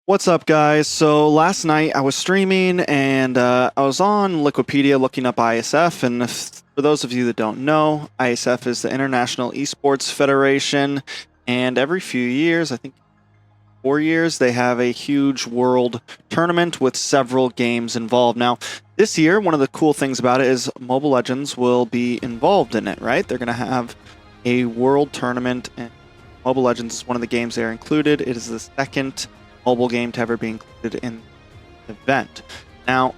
What's up, guys? So last night I was streaming and I was on Wikipedia looking up ISF. And for those of you that don't know, ISF is the International Esports Federation. And every few years, I think 4 years, they have a huge world tournament with several games involved. Now, this year, one of the cool things about it is Mobile Legends will be involved in it, right? They're going to have a world tournament, and Mobile Legends is one of the games they're included. It is the second mobile game to ever be included in the event. Now,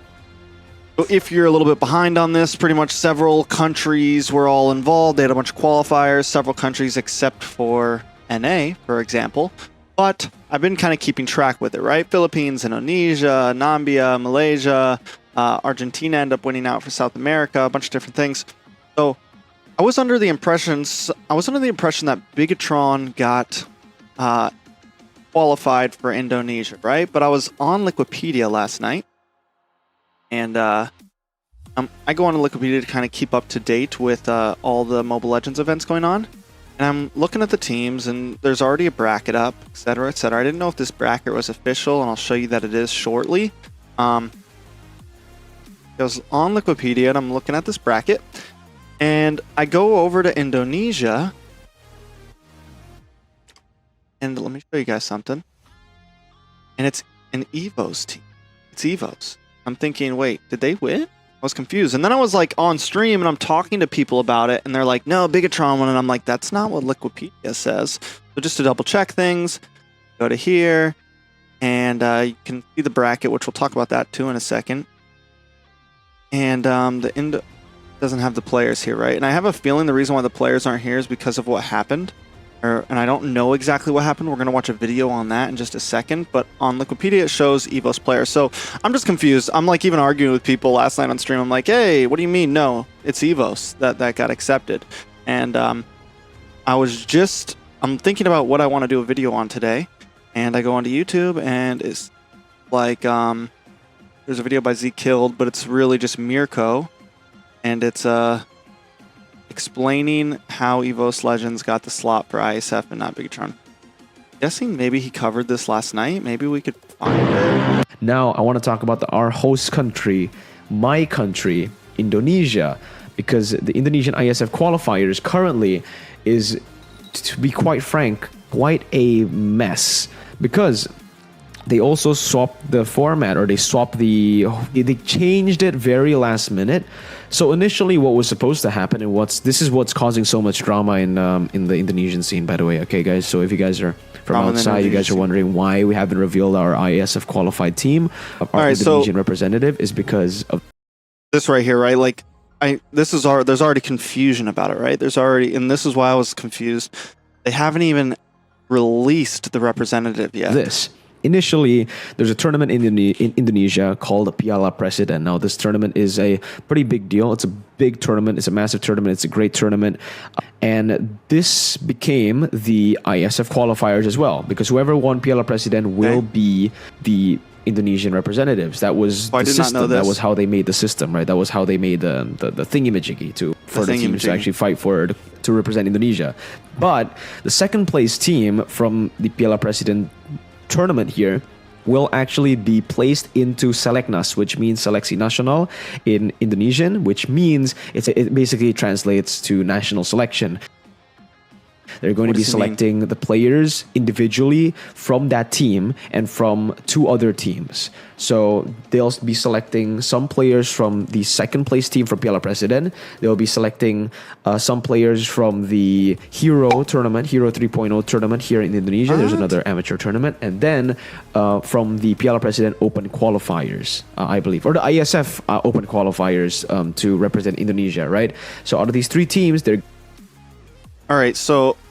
if you're a little bit behind on this, pretty much several countries were all involved. They had a bunch of qualifiers, several countries except for NA, for example. But I've been kind of keeping track with it, right? Philippines, Indonesia, Namibia, Malaysia, Argentina ended up winning out for South America, a bunch of different things. So I was under the impression that Bigatron got qualified for Indonesia, right? But I was on Wikipedia last night, and I go on Wikipedia to kind of keep up to date with all the Mobile Legends events going on. And I'm looking at the teams, and there's already a bracket up, etc., etc. I didn't know if this bracket was official, and I'll show you that it is shortly. I was on Wikipedia, and I'm looking at this bracket, and I go over to Indonesia, and let me show you guys something. And it's an EVO's team. It's EVO's. I'm thinking, wait, did they win? I was confused. And then I was like on stream and I'm talking to people about it and they're like, no, Bigatron won. And I'm like, that's not what Wikipedia says. So just to double check things, go to here and you can see the bracket, which we'll talk about that too in a second. And the INDO doesn't have the players here, right? And I have a feeling the reason why the players aren't here is because of what happened. And I don't know exactly what happened. We're going to watch a video on that in just a second. But on Wikipedia, it shows EVO's players. So I'm just confused. I'm like even arguing with people last night on stream. I'm like, hey, what do you mean? No, it's EVO's that got accepted. And I'm thinking about what I want to do a video on today. And I go onto YouTube and it's like, there's a video by Z Killed, but it's really just Mirko. And it's, explaining how EVOS Legends got the slot for ISF and not Bigatron. Guessing maybe he covered this last night. Maybe we could find it. Now I want to talk about our host country, my country, Indonesia, because the Indonesian ISF qualifiers currently is, to be quite frank, quite a mess, because they also swapped the format, or they changed it very last minute. So initially, what was supposed to happen, and this is what's causing so much drama in the Indonesian scene, by the way. Okay, guys. So if you guys are from outside, you guys are wondering why we haven't revealed our ISF qualified team, our Indonesian representative, is because of this right here, right? Like, there's already confusion about it, right? And this is why I was confused. They haven't even released the representative yet. Initially, there's a tournament in Indonesia called Piala Presiden. Now, this tournament is a pretty big deal. It's a big tournament. It's a massive tournament. It's a great tournament. And this became the ISF qualifiers as well, because whoever won Piala Presiden will be the Indonesian representatives. That was the system. That was how they made the system, right? That was how they made the thingy-majiggy for the teams to actually fight to represent Indonesia. But the second place team from the Piala Presiden tournament here will actually be placed into Seleknas, which means Seleksi Nasional in Indonesian, which means it basically translates to national selection. They're going to be selecting the players individually from that team and from two other teams. So they'll be selecting some players from the second place team from Piala Presiden. They'll be selecting some players from the Hero tournament, Hero 3.0 tournament here in Indonesia. There's another amateur tournament. And then from the Piala Presiden Open qualifiers, I believe, or the ISF Open qualifiers to represent Indonesia, right? So out of these three teams, they're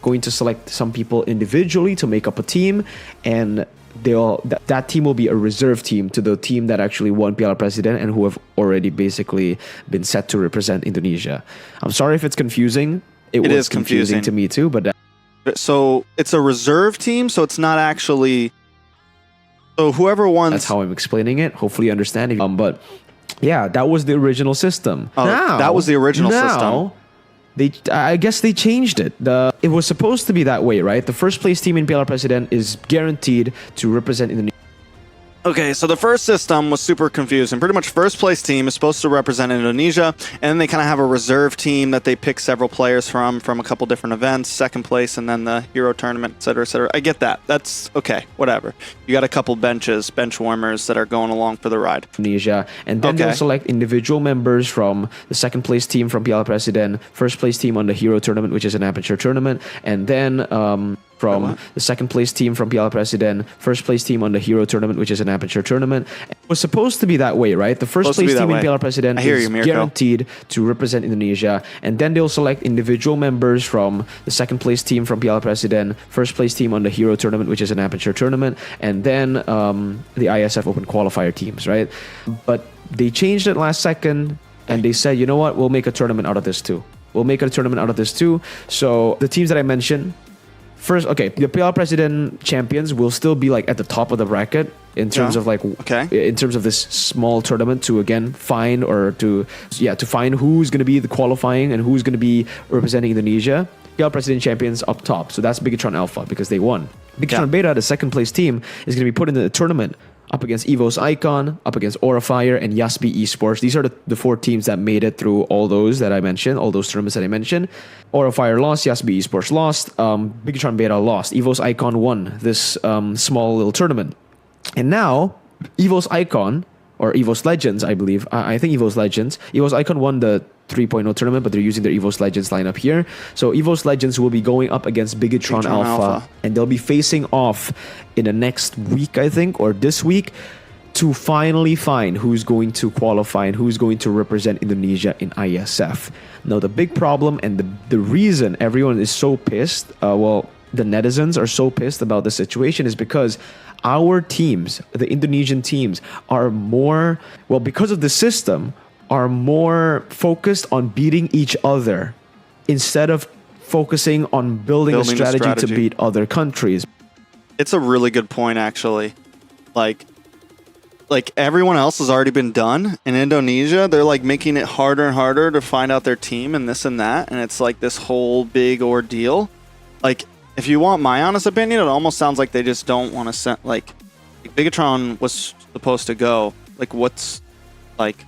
going to select some people individually to make up a team, and that team will be a reserve team to the team that actually won Piala Presiden and who have already basically been set to represent Indonesia. I'm sorry if it's confusing. It was confusing to me too, but so it's a reserve team, so it's not actually. So whoever won. That's how I'm explaining it. Hopefully, you understand. But yeah, that was the original system. That was the original system. I guess they changed it. It was supposed to be that way, right? The first place team in Piala Presiden is guaranteed to represent Indonesia. Okay, so the first system was super confusing. Pretty much first place team is supposed to represent Indonesia, and then they kind of have a reserve team that they pick several players from a couple different events, second place, and then the Hero Tournament, etc., etc. I get that. That's okay, whatever. You got a couple bench warmers that are going along for the ride. Indonesia, and then they'll select individual members from the second place team from Piala Presiden, first place team on the Hero Tournament, which is an amateur tournament, and then from the second place team from Piala Presiden, first place team on the Hero Tournament, which is an amateur tournament. It was supposed to be that way, right? The first place team in Piala Presiden is guaranteed to represent Indonesia, and then they'll select individual members from the second place team from Piala Presiden, first place team on the Hero Tournament, which is an amateur tournament, and then the IESF Open qualifier teams, right? But they changed it last second, and they said, you know what, we'll make a tournament out of this too. So the teams that I mentioned, first, okay, the Piala Presiden champions will still be like at the top of the bracket in terms of like in terms of this small tournament to again find who's going to be the qualifying and who's going to be representing Indonesia. Piala Presiden champions up top, so that's Bigatron Alpha because they won. Bigatron Beta, the second place team, is going to be put in the tournament up against EVOS Icon, up against Aura Fire, and Yasbi Esports. These are the four teams that made it through all those that I mentioned, all those tournaments that I mentioned. Aura Fire lost, Yasbi Esports lost, Bigatron Beta lost, EVOS Icon won this small little tournament. And now, EVOS Icon, or EVOS Legends, I believe, I think EVOS Legends, EVOS Icon won the 3.0 tournament, but they're using their EVOS Legends lineup here. So EVOS Legends will be going up against Bigatron Alpha, and they'll be facing off in the next week, I think, or this week, to finally find who's going to qualify and who's going to represent Indonesia in IESF. Now, the big problem and the reason everyone is so pissed, the netizens are so pissed about the situation is because our teams, the Indonesian teams, are more, because of the system, are more focused on beating each other instead of focusing on building a strategy to beat other countries. It's a really good point, actually. Like everyone else has already been done. In Indonesia, they're like making it harder and harder to find out their team and this and that. And it's like this whole big ordeal. Like, if you want my honest opinion, it almost sounds like they just don't want to send, like Bigatron was supposed to go. Like, what's, like...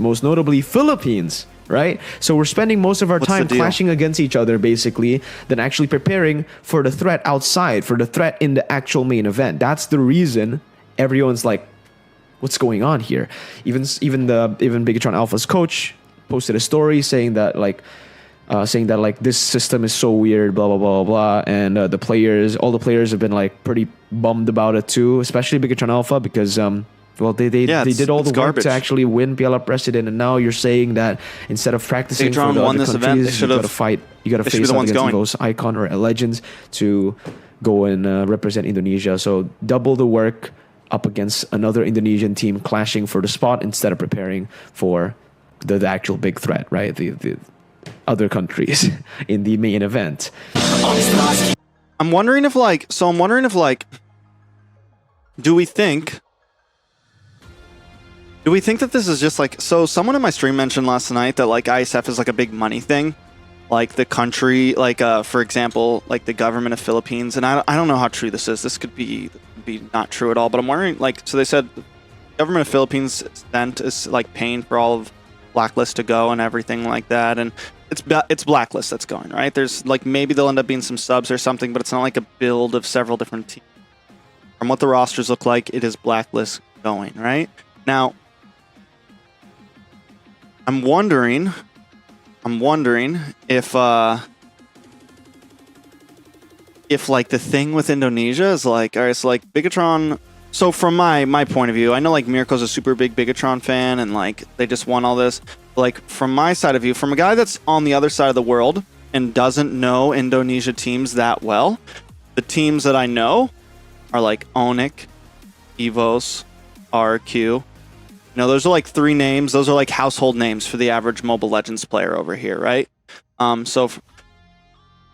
Most notably, Philippines, right? So we're spending most of our time clashing against each other, basically, than actually preparing for the threat outside, for the threat in the actual main event. That's the reason everyone's like, what's going on here? Even Bigatron Alpha's coach posted a story saying that this system is so weird, blah blah blah blah, and all the players have been like pretty bummed about it too, especially Bigatron Alpha because they did all the work to actually win Piala Presiden, and now you're saying that instead of practicing for the other countries, you got to face off against those Icon or Legends to go and represent Indonesia. So double the work up against another Indonesian team clashing for the spot instead of preparing for the actual big threat, right? The other countries in the main event. I'm wondering if do we think that this is just like, so someone in my stream mentioned last night that like ISF is like a big money thing, like the country, like for example, like the government of Philippines, and I don't know how true this is. This could be not true at all, but I'm wondering, like, so they said the government of Philippines is like paying for all of Blacklist to go and everything like that, and it's Blacklist that's going, right? There's like, maybe there'll end up being some subs or something, but it's not like a build of several different teams. From what the rosters look like, it is Blacklist going, right? Now, I'm wondering if like the thing with Indonesia is like, all right, so like Bigatron. So from my point of view, I know like Mirko's a super big Bigatron fan, and like they just won all this. But, like, from my side of view, from a guy that's on the other side of the world and doesn't know Indonesia teams that well, the teams that I know are like Onyx, EVOS, RQ. You know, those are like three names. Those are like household names for the average Mobile Legends player over here, right?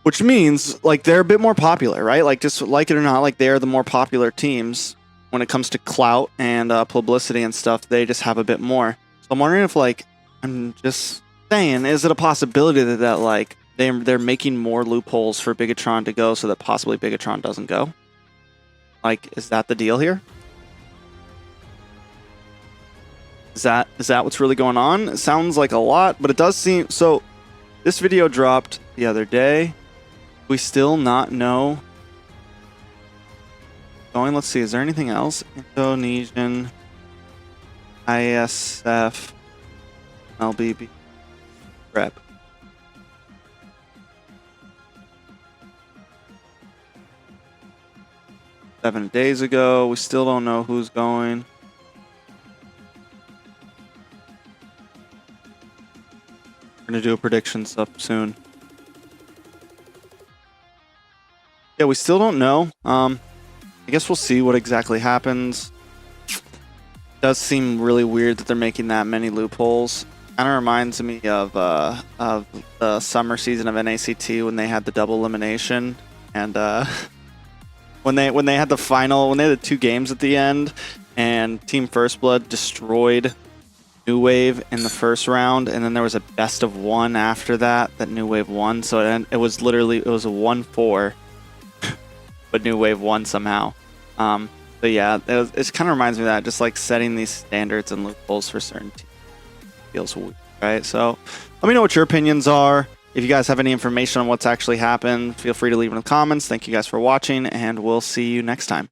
Which means like they're a bit more popular, right? Like, just like it or not, like they are the more popular teams when it comes to clout and publicity and stuff. They just have a bit more. So I'm wondering if, like, I'm just saying, is it a possibility that like they're making more loopholes for Bigatron to go so that possibly Bigatron doesn't go? Like, is that the deal here? Is that what's really going on? It sounds like a lot, but it does seem so. This video dropped the other day. We still not know. Going, let's see, is there anything else? Indonesian, IESF, LBB, prep. Seven days ago, we still don't know who's going. We're gonna do a prediction stuff soon. Yeah, we still don't know. I guess we'll see what exactly happens. It does seem really weird that they're making that many loopholes. Kind of reminds me of the summer season of NACT when they had the double elimination, and when they had the final, when they had the 2 games at the end, and Team First Blood destroyed New Wave in the first round, and then there was a best of 1 after that New Wave won. So it was literally a 1-4. But New Wave won somehow. So yeah, it kind of reminds me of that, just like setting these standards and loopholes for certain teams feels weird, right? So let me know what your opinions are. If you guys have any information on what's actually happened, feel free to leave in the comments. Thank you guys for watching, and we'll see you next time.